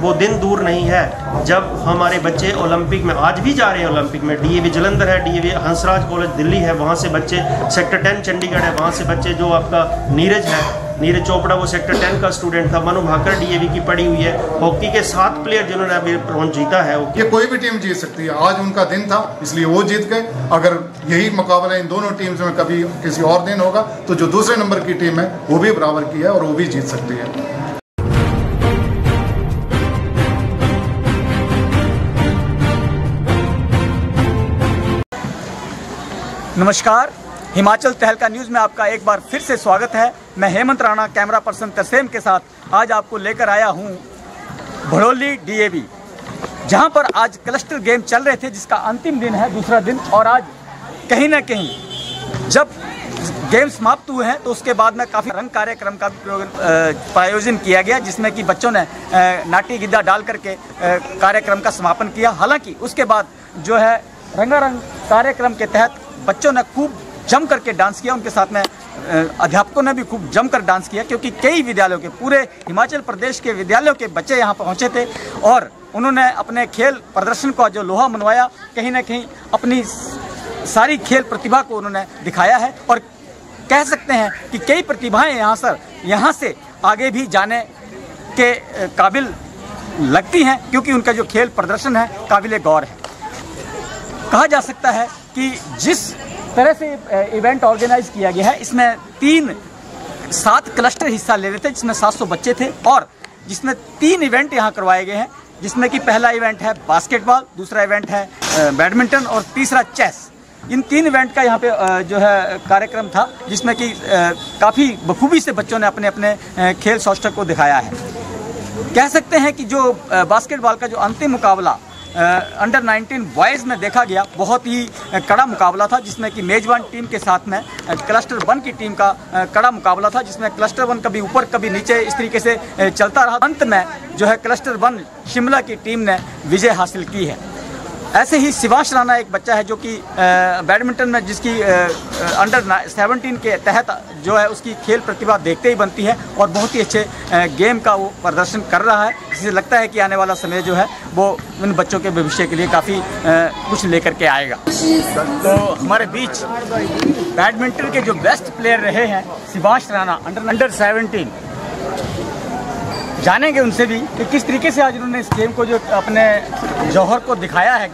वो दिन दूर नहीं है जब हमारे बच्चे ओलंपिक में, आज भी जा रहे हैं ओलंपिक में। डीएवी जलंधर है, डीएवी हंसराज कॉलेज दिल्ली है, वहाँ से बच्चे, सेक्टर 10 चंडीगढ़ है, वहाँ से बच्चे, जो आपका नीरज है, नीरज चोपड़ा, वो सेक्टर 10 का स्टूडेंट था। मनु भाकर डीएवी की पढ़ी हुई है। हॉकी के 7 प्लेयर जिन्होंने अभी ब्रॉन्ज जीता है। ये कोई भी टीम जीत सकती है, आज उनका दिन था इसलिए वो जीत गए। अगर यही मुकाबला इन दोनों टीम्स में कभी किसी और दिन होगा तो जो दूसरे नंबर की टीम है वो भी बराबर की है और वो भी जीत सकती है। नमस्कार, हिमाचल तहलका न्यूज़ में आपका एक बार फिर से स्वागत है। मैं हेमंत राणा कैमरा पर्सन तरसेम के साथ आज आपको लेकर आया हूं भड़ोली डीएवी, जहां पर आज क्लस्टर गेम चल रहे थे, जिसका अंतिम दिन है, दूसरा दिन। और आज कहीं ना कहीं जब गेम समाप्त हुए हैं तो उसके बाद में काफ़ी रंग कार्यक्रम का आयोजन किया गया, जिसमें कि बच्चों ने नाटी गिद्दा डाल करके कार्यक्रम का समापन किया। हालांकि उसके बाद जो है रंगारंग कार्यक्रम के तहत बच्चों ने खूब जम करके डांस किया। उनके साथ में अध्यापकों ने भी खूब जमकर डांस किया, क्योंकि कई विद्यालयों के, पूरे हिमाचल प्रदेश के विद्यालयों के बच्चे यहाँ पहुँचे थे और उन्होंने अपने खेल प्रदर्शन का जो लोहा मनवाया, कहीं ना कहीं अपनी सारी खेल प्रतिभा को उन्होंने दिखाया है। और कह सकते हैं कि कई प्रतिभाएं यहाँ से आगे भी जाने के काबिल लगती हैं, क्योंकि उनका जो खेल प्रदर्शन है काबिल गौर है। कहा जा सकता है कि जिस तरह से इवेंट ऑर्गेनाइज किया गया है, इसमें 7 क्लस्टर हिस्सा ले रहे थे, जिसमें 700 बच्चे थे और जिसमें 3 इवेंट यहाँ करवाए गए हैं, जिसमें कि पहला इवेंट है बास्केटबॉल, दूसरा इवेंट है बैडमिंटन और तीसरा चेस। इन 3 इवेंट का यहाँ पे जो है कार्यक्रम था, जिसमें कि काफ़ी बखूबी से बच्चों ने अपने अपने खेल कौशल को दिखाया है। कह सकते हैं कि जो बास्केटबॉल का जो अंतिम मुकाबला अंडर 19 बॉयज़ में देखा गया, बहुत ही कड़ा मुकाबला था, जिसमें कि मेजबान टीम के साथ में क्लस्टर 1 की टीम का कड़ा मुकाबला था, जिसमें क्लस्टर 1 कभी ऊपर कभी नीचे इस तरीके से चलता रहा। अंत में जो है क्लस्टर 1 शिमला की टीम ने विजय हासिल की है। ऐसे ही शिवांश राणा एक बच्चा है जो कि बैडमिंटन में, जिसकी अंडर 17 के तहत जो है उसकी खेल प्रतिभा देखते ही बनती है और बहुत ही अच्छे गेम का वो प्रदर्शन कर रहा है, जिससे लगता है कि आने वाला समय जो है वो उन बच्चों के भविष्य के लिए काफ़ी कुछ लेकर के आएगा। तो हमारे बीच बैडमिंटन के जो बेस्ट प्लेयर रहे हैं शिवांश राणा अंडर 17, जानेंगे उनसे भी कि किस तरीके से आज उन्होंने इस गेम को, जो अपने जौहर को दिखाया है,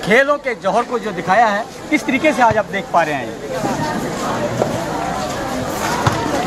खेलों के जौहर को जो दिखाया है, किस तरीके से आज आप देख पा रहे हैं।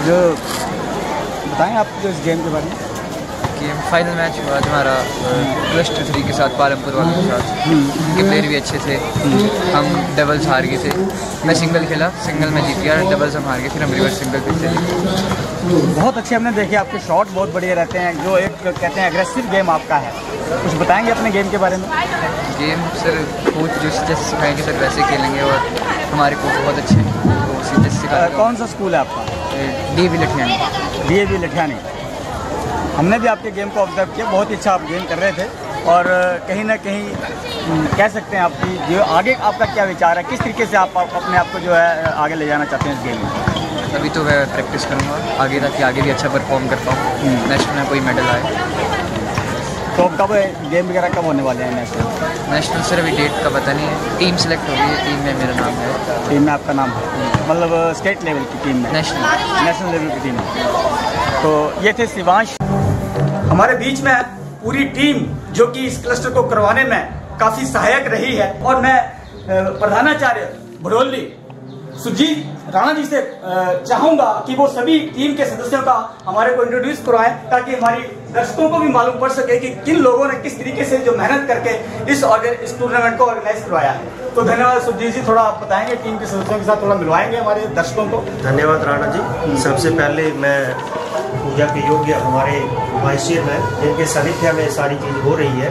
जो बताएं आप जो इस गेम के बारे में। गेम फाइनल मैच हुआ हमारा क्लस्टर 3 के साथ, पालमपुर वालों के साथ। उनके प्लेयर भी अच्छे थे। हम डबल्स हार गए थे। मैं सिंगल खेला, सिंगल में जीत गया, डबल्स हम हार गए, फिर हम रिवर्स सिंगल पे खेले। बहुत अच्छे हमने देखे, आपके शॉट बहुत बढ़िया रहते हैं, जो एक कहते हैं एग्रेसिव गेम आपका है। कुछ बताएंगे अपने गेम के बारे में। गेम सर कोच जो जैसे सिखाएंगे सर वैसे खेलेंगे, और हमारे कोच बहुत अच्छे हैं, जैसे सिखाएंगे। कौन सा स्कूल है आपका? डीएवी लठियानी। डीएवी लठियानी। हमने भी आपके गेम को ऑब्जर्व किया, बहुत ही अच्छा आप गेम कर रहे थे और कहीं ना कहीं कह सकते हैं आपकी जो आगे आपका क्या विचार है, किस तरीके से आप अपने आप को जो है आगे ले जाना चाहते हैं इस गेम में। अभी तो मैं प्रैक्टिस करूँगा आगे, ताकि आगे भी अच्छा परफॉर्म कर पाऊँ, नेशनल में कोई मेडल आए। तो कब गेम वगैरह कब होने वाले हैं नेशनल सर अभी डेट का पता नहीं है। टीम सेलेक्ट हो गई है, टीम में मेरा नाम है। टीम में आपका नाम है, मतलब स्टेट लेवल की टीम में? नेशनल लेवल की टीम में। तो ये थे शिवांश। हमारे बीच में पूरी टीम जो कि इस क्लस्टर को करवाने में काफ़ी सहायक रही है, और मैं प्रधानाचार्य भड़ोली सुजीत राणा जी से चाहूँगा कि वो सभी टीम के सदस्यों का हमारे को इंट्रोड्यूस करवाएं, ताकि हमारी दर्शकों को भी मालूम पड़ सके कि किन लोगों ने किस तरीके से जो मेहनत करके इस टूर्नामेंट को ऑर्गेनाइज करवाया है। तो धन्यवाद सुजीत जी, थोड़ा आप बताएंगे, टीम के सदस्यों के साथ थोड़ा मिलवाएंगे हमारे दर्शकों को। धन्यवाद राणा जी। सबसे पहले मैं पूजा के योग्य हमारे वाइस चेयरमैन, जिनके सानिध्य में सारी चीज़ हो रही है,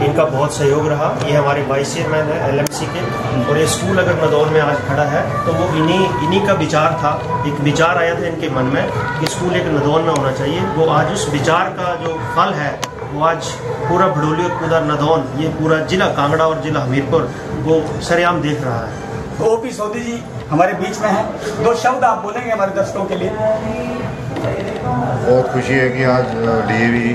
इनका बहुत सहयोग रहा। ये हमारे वाइस चेयरमैन है एलएमसी के, और ये स्कूल अगर नदौर में आज खड़ा है तो वो इन्हीं का विचार था। एक विचार आया था इनके मन में कि स्कूल एक नदौर में होना चाहिए। वो आज उस विचार का जो फल है वो आज पूरा भड़ोली और पूरा नदौन, ये पूरा जिला कांगड़ा और जिला हमीरपुर वो सरेआम देख रहा है। तो ओपी सोधी जी हमारे बीच में है, 2 शब्द आप बोलेंगे हमारे दर्शकों के लिए। बहुत खुशी है कि आज डीएवी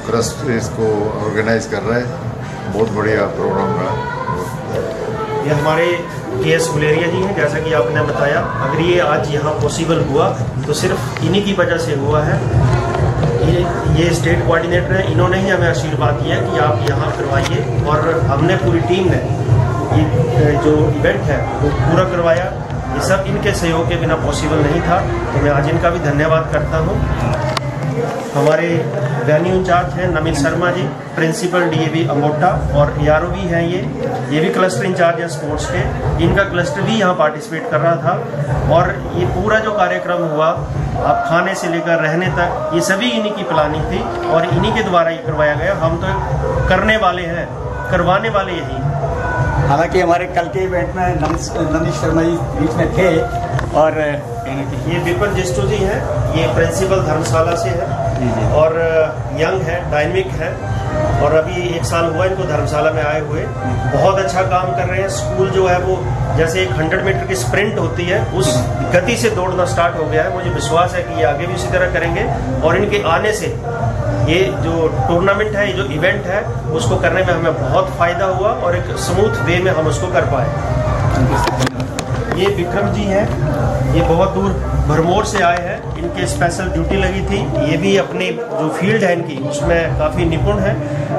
ट्रस्ट इसको ऑर्गेनाइज कर रहा है। बहुत बढ़िया प्रोग्राम रहा। ये हमारे KS गुलेरिया जी हैं, जैसा कि आपने बताया। अगर ये आज यहाँ पॉसिबल हुआ तो सिर्फ इन्हीं की वजह से हुआ है। ये स्टेट कोऑर्डिनेटर हैं, इन्होंने ही हमें आशीर्वाद दिया कि आप यहाँ करवाइए, और हमने पूरी टीम ने ये जो इवेंट है वो पूरा करवाया। ये सब इनके सहयोग के बिना पॉसिबल नहीं था, तो मैं आज इनका भी धन्यवाद करता हूँ। हमारे वेन्यू इंचार्ज हैं नमिल शर्मा जी, प्रिंसिपल DAV अमोटा, और ARO भी हैं ये भी क्लस्टर इंचार्ज हैं स्पोर्ट्स के। इनका क्लस्टर भी यहाँ पार्टिसिपेट कर रहा था, और ये पूरा जो कार्यक्रम हुआ, आप खाने से लेकर रहने तक, ये सभी इन्हीं की प्लानिंग थी और इन्हीं के द्वारा ही करवाया गया। हम तो करने वाले हैं, करवाने वाले यही। हालांकि हमारे कल के इवेंट में नमिल शर्मा जी बीच में थे, और ये विपिन जिस्टू जी हैं, ये प्रिंसिपल धर्मशाला से है और यंग है, डायनेमिक है, और अभी 1 साल हुआ इनको धर्मशाला में आए हुए। बहुत अच्छा काम कर रहे हैं। स्कूल जो है वो जैसे एक 100 मीटर की स्प्रिंट होती है, उस गति से दौड़ना स्टार्ट हो गया है। मुझे विश्वास है कि ये आगे भी उसी तरह करेंगे, और इनके आने से ये जो टूर्नामेंट है, ये जो इवेंट है, उसको करने में हमें बहुत फ़ायदा हुआ और एक स्मूथ वे में हम उसको कर पाए। ये विक्रम जी हैं, ये बहुत दूर भरमौर से आए हैं, इनके स्पेशल ड्यूटी लगी थी। ये भी अपनी जो फील्ड है इनकी, उसमें काफ़ी निपुण है,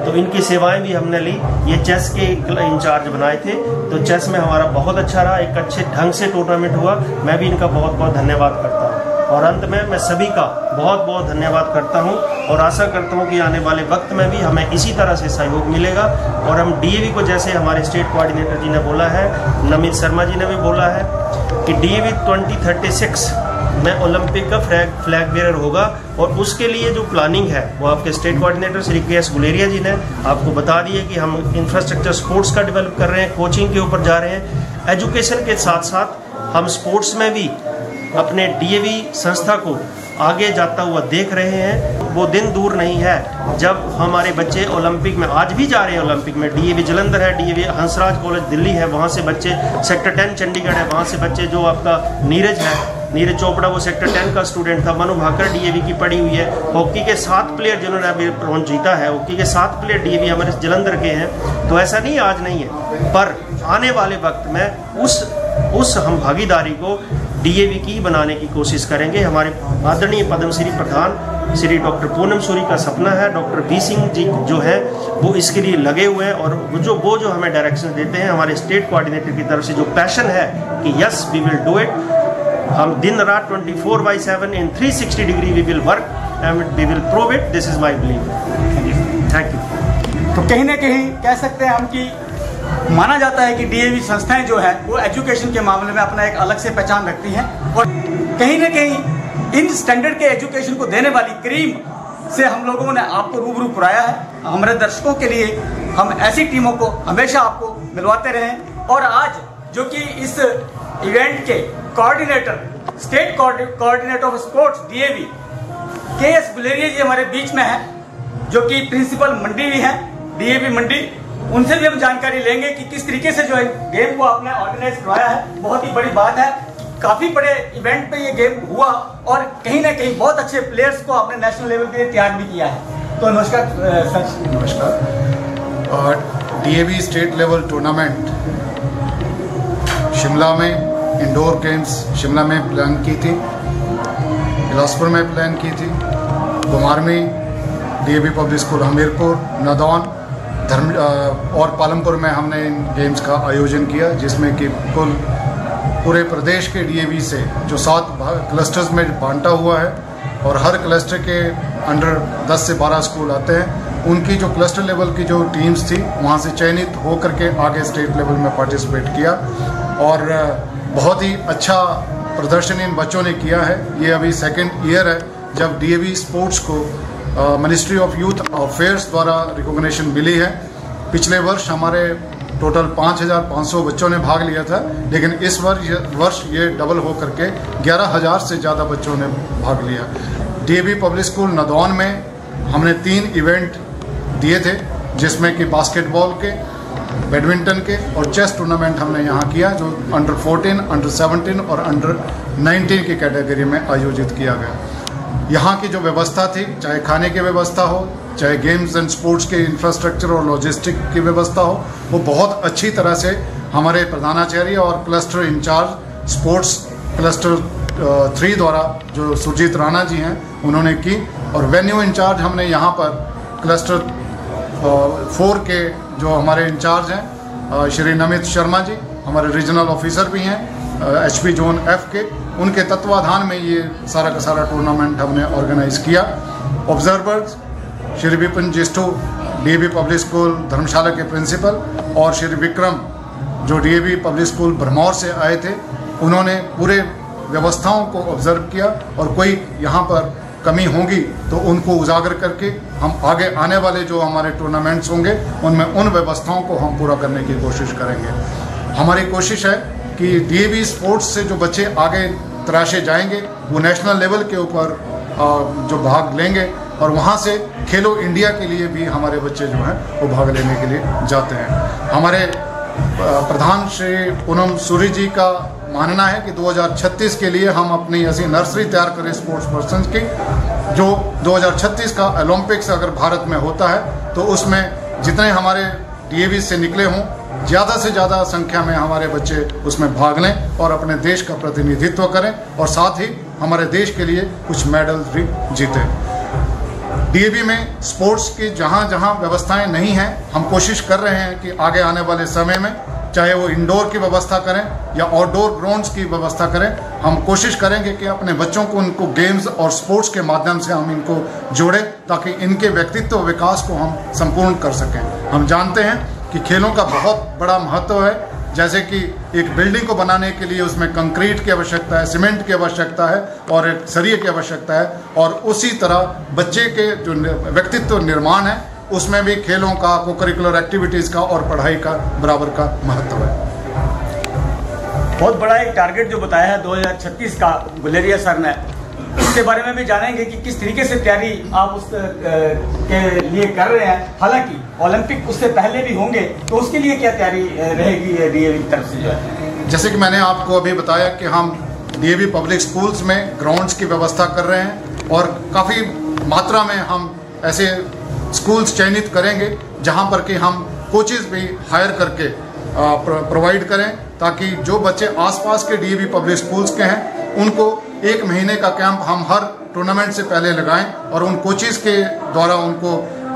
तो इनकी सेवाएं भी हमने ली। ये चेस के इंचार्ज बनाए थे, तो चेस में हमारा बहुत अच्छा रहा, एक अच्छे ढंग से टूर्नामेंट हुआ। मैं भी इनका बहुत बहुत धन्यवाद करता हूँ, और अंत में मैं सभी का बहुत बहुत धन्यवाद करता हूँ, और आशा करता हूँ कि आने वाले वक्त में भी हमें इसी तरह से सहयोग मिलेगा। और हम DAV को, जैसे हमारे स्टेट कोऑर्डिनेटर जी ने बोला है, नमित शर्मा जी ने भी बोला है कि DAV 2036 में ओलंपिक का फ्लैग बेरर होगा, और उसके लिए जो प्लानिंग है वो आपके state coordinator Shri KS Guleria ji ने आपको बता दी है कि हम इंफ्रास्ट्रक्चर स्पोर्ट्स का डेवलप कर रहे हैं, कोचिंग के ऊपर जा रहे हैं। एजुकेशन के साथ साथ हम स्पोर्ट्स में भी अपने DAV संस्था को आगे जाता हुआ देख रहे हैं। वो दिन दूर नहीं है जब हमारे बच्चे ओलंपिक में, आज भी जा रहे हैं ओलंपिक में। DAV जलंधर है, DAV हंसराज कॉलेज दिल्ली है, वहाँ से बच्चे, सेक्टर 10 चंडीगढ़ है, वहाँ से बच्चे, जो आपका नीरज है, नीरज चोपड़ा, वो सेक्टर 10 का स्टूडेंट था। मनु भाकर DAV की पढ़ी हुई है। हॉकी के 7 प्लेयर जिन्होंने अभी ब्रॉन्ज जीता है, हॉकी के 7 प्लेयर DAV हमारे जलंधर के हैं। तो ऐसा नहीं आज नहीं है, पर आने वाले वक्त में उस हम भागीदारी को DAV की बनाने की कोशिश करेंगे। हमारे आदरणीय पद्मश्री प्रधान श्री डॉक्टर पूनम सूरी का सपना है। डॉक्टर V सिंह जी जो है वो इसके लिए लगे हुए हैं, और वो जो हमें डायरेक्शन देते हैं, हमारे स्टेट कोऑर्डिनेटर की तरफ से जो पैशन है कि yes we will do it. हम दिन रात 24/7 in 360 degree we will work and we will prove it. This is my belief. Thank you. तो कहीं ना कहीं कह सकते हैं हम कि माना जाता है कि DAV संस्थाएं जो है वो एजुकेशन के मामले में अपना एक अलग से पहचान रखती हैं, और कहीं ना कहीं इन स्टैंडर्ड के एजुकेशन को देने वाली क्रीम से हम लोगों ने आपको रूबरू कराया है। हमारे दर्शकों के लिए हम ऐसी टीमों को हमेशा आपको मिलवाते रहें। और आज जो कि इस इवेंट के coordinator, state coordinator of sports DAV KS Guleria ji हमारे बीच में है, जो कि प्रिंसिपल मंडी भी हैं DAV मंडी। उनसे भी हम जानकारी लेंगे कि किस तरीके से जो है गेम को आपने ऑर्गेनाइज करवाया है। बहुत ही बड़ी बात है, काफी बड़े इवेंट पे ये गेम हुआ, और कहीं ना कहीं बहुत अच्छे प्लेयर्स को आपने नेशनल लेवल पे तैयार भी किया है। तो नमस्कार सर। नमस्कार। DAV state level tournament Shimla में, इंडोर गेम्स शिमला में प्लान की थी, बिलासपुर में प्लान की थी, कुमारमी, DAV public school Hamirpur, Nadaun, और पालमपुर में हमने इन गेम्स का आयोजन किया, जिसमें कि कुल पूरे प्रदेश के DAV से जो 7 क्लस्टर्स में बांटा हुआ है, और हर क्लस्टर के अंडर 10 से 12 स्कूल आते हैं। उनकी जो क्लस्टर लेवल की जो टीम्स थी, वहाँ से चयनित होकर के आगे स्टेट लेवल में पार्टिसिपेट किया, और बहुत ही अच्छा प्रदर्शन इन बच्चों ने किया है। ये अभी 2nd ईयर है जब DAV स्पोर्ट्स को मिनिस्ट्री ऑफ यूथ अफेयर्स द्वारा रिकॉग्निशन मिली है। पिछले वर्ष हमारे टोटल 5,500 बच्चों ने भाग लिया था, लेकिन इस वर्ष ये डबल हो करके 11,000 से ज़्यादा बच्चों ने भाग लिया। DAV पब्लिक स्कूल नदौन में हमने 3 इवेंट दिए थे, जिसमें कि बास्केटबॉल के, बैडमिंटन के और चेस टूर्नामेंट हमने यहाँ किया, जो अंडर 14, अंडर 17 और अंडर 19 की कैटेगरी में आयोजित किया गया। यहाँ की जो व्यवस्था थी, चाहे खाने की व्यवस्था हो, चाहे गेम्स एंड स्पोर्ट्स के इंफ्रास्ट्रक्चर और लॉजिस्टिक की व्यवस्था हो, वो बहुत अच्छी तरह से हमारे प्रधानाचार्य और क्लस्टर इंचार्ज स्पोर्ट्स क्लस्टर 3 द्वारा जो सुरजीत राणा जी हैं उन्होंने की। और वेन्यू इंचार्ज हमने यहाँ पर क्लस्टर 4 के जो हमारे इंचार्ज हैं श्री नमित शर्मा जी, हमारे रीजनल ऑफिसर भी हैं HP जोन F के, उनके तत्वाधान में ये सारा का सारा टूर्नामेंट हमने ऑर्गेनाइज किया। Observers Shri Vipin Jistu DAV public school Dharamshala के प्रिंसिपल और श्री विक्रम जो DAV पब्लिक स्कूल भरमौर से आए थे, उन्होंने पूरे व्यवस्थाओं को ऑब्जर्व किया और कोई यहाँ पर कमी होगी तो उनको उजागर करके हम आगे आने वाले जो हमारे टूर्नामेंट्स होंगे उनमें उन व्यवस्थाओं को हम पूरा करने की कोशिश करेंगे। हमारी कोशिश है कि DAV स्पोर्ट्स से जो बच्चे आगे तराशे जाएंगे वो नेशनल लेवल के ऊपर जो भाग लेंगे और वहाँ से खेलो इंडिया के लिए भी हमारे बच्चे जो हैं वो भाग लेने के लिए जाते हैं। हमारे प्रधान श्री पूनम सूरी जी का मानना है कि 2036 के लिए हम अपनी ऐसी नर्सरी तैयार करें स्पोर्ट्स पर्सन की, जो 2036 का ओलंपिक्स अगर भारत में होता है तो उसमें जितने हमारे DAV से निकले हों ज़्यादा से ज़्यादा संख्या में हमारे बच्चे उसमें भाग लें और अपने देश का प्रतिनिधित्व करें और साथ ही हमारे देश के लिए कुछ मेडल्स भी जीतें। DAV में स्पोर्ट्स की जहाँ जहाँ व्यवस्थाएं नहीं हैं, हम कोशिश कर रहे हैं कि आगे आने वाले समय में चाहे वो इंडोर की व्यवस्था करें या आउटडोर ग्राउंड्स की व्यवस्था करें, हम कोशिश करेंगे कि अपने बच्चों को उनको गेम्स और स्पोर्ट्स के माध्यम से हम इनको जोड़ें ताकि इनके व्यक्तित्व विकास को हम संपूर्ण कर सकें। हम जानते हैं कि खेलों का बहुत बड़ा महत्व है, जैसे कि एक बिल्डिंग को बनाने के लिए उसमें कंक्रीट की आवश्यकता है, सीमेंट की आवश्यकता है और एक सरिये की आवश्यकता है, और उसी तरह बच्चे के जो व्यक्तित्व निर्माण है उसमें भी खेलों का, को करिकुलर एक्टिविटीज़ का और पढ़ाई का बराबर का महत्व है। बहुत बड़ा एक टारगेट जो बताया है 2036 का गुलेरिया सर ने, उसके बारे में भी जानेंगे कि किस तरीके से तैयारी आप उस के लिए कर रहे हैं। हालांकि ओलंपिक उससे पहले भी होंगे तो उसके लिए क्या तैयारी रहेगी DAV की तरफ से जो है? जैसे कि मैंने आपको अभी बताया कि हम DAV पब्लिक स्कूल्स में ग्राउंड्स की व्यवस्था कर रहे हैं और काफ़ी मात्रा में हम ऐसे स्कूल्स चयनित करेंगे जहां पर कि हम कोचेस भी हायर करके प्रोवाइड करें ताकि जो बच्चे आसपास के DAV पब्लिक स्कूल्स के हैं उनको 1 महीने का कैंप हम हर टूर्नामेंट से पहले लगाएं और उन कोचेस के द्वारा उनको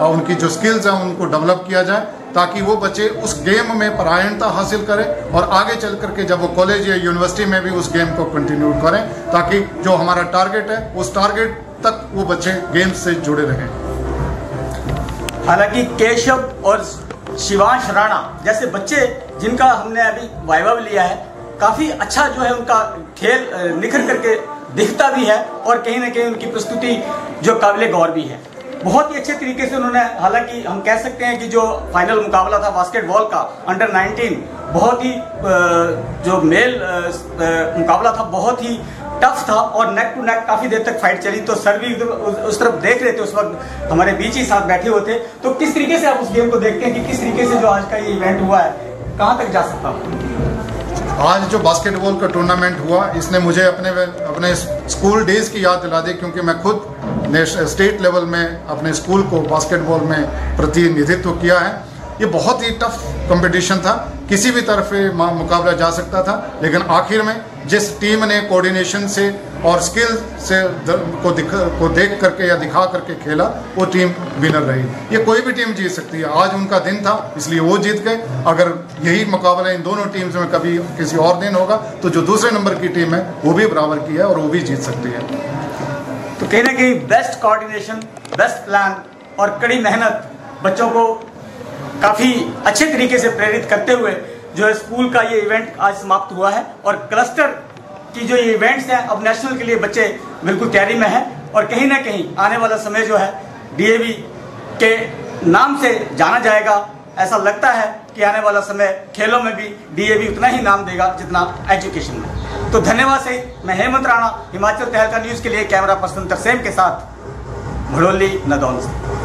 उनकी जो स्किल्स हैं उनको डेवलप किया जाए ताकि वो बच्चे उस गेम में परायणता हासिल करें और आगे चल करके जब वो कॉलेज या यूनिवर्सिटी में भी उस गेम को कंटिन्यू करें ताकि जो हमारा टारगेट है उस टारगेट तक वो बच्चे गेम्स से जुड़े रहें। हालांकि केशव और शिवांश राणा जैसे बच्चे जिनका हमने अभी वाइवा लिया है, काफ़ी अच्छा जो है उनका खेल निखर करके दिखता भी है और कहीं ना कहीं उनकी प्रस्तुति जो काबिल गौर भी है। बहुत ही अच्छे तरीके से उन्होंने, हालांकि हम कह सकते हैं कि जो फाइनल मुकाबला था बास्केटबॉल का अंडर 19, बहुत ही जो मेल मुकाबला था बहुत ही टफ था और नेक टू नेक काफ़ी देर तक फाइट चली। तो सर भी उस तरफ देख रहे थे, उस वक्त हमारे बीच ही साथ बैठे हुए थे। तो किस तरीके से आप उस गेम को देखते हैं कि किस तरीके से जो आज का ये इवेंट हुआ है कहाँ तक जा सकता है? आज जो बास्केटबॉल का टूर्नामेंट हुआ इसने मुझे अपने स्कूल डेज की याद दिला दी, क्योंकि मैं खुद स्टेट लेवल में अपने स्कूल को बास्केटबॉल में प्रतिनिधित्व किया है। ये बहुत ही टफ कंपटीशन था, किसी भी तरफ मुकाबला जा सकता था, लेकिन आखिर में जिस टीम ने कोऑर्डिनेशन से और स्किल से को देख करके या दिखा करके खेला वो टीम विनर रही। ये कोई भी टीम जीत सकती है, आज उनका दिन था इसलिए वो जीत गए। अगर यही मुकाबला इन दोनों टीम्स में कभी किसी और दिन होगा तो जो दूसरे नंबर की टीम है वो भी बराबर की है और वो भी जीत सकती है। तो कहीं ना कहीं बेस्ट कोऑर्डिनेशन, बेस्ट प्लान और कड़ी मेहनत बच्चों को काफ़ी अच्छे तरीके से प्रेरित करते हुए जो है स्कूल का ये इवेंट आज समाप्त हुआ है और क्लस्टर की जो ये इवेंट्स हैं अब नेशनल के लिए बच्चे बिल्कुल तैयारी में हैं और कहीं ना कहीं आने वाला समय जो है DAV के नाम से जाना जाएगा। ऐसा लगता है कि आने वाला समय खेलों में भी DAV उतना ही नाम देगा जितना एजुकेशन में। तो धन्यवाद से मैं हेमंत राणा, हिमाचल तहलका न्यूज़ के लिए कैमरा पर्सन तरसेम के साथ भड़ोली नदौन से।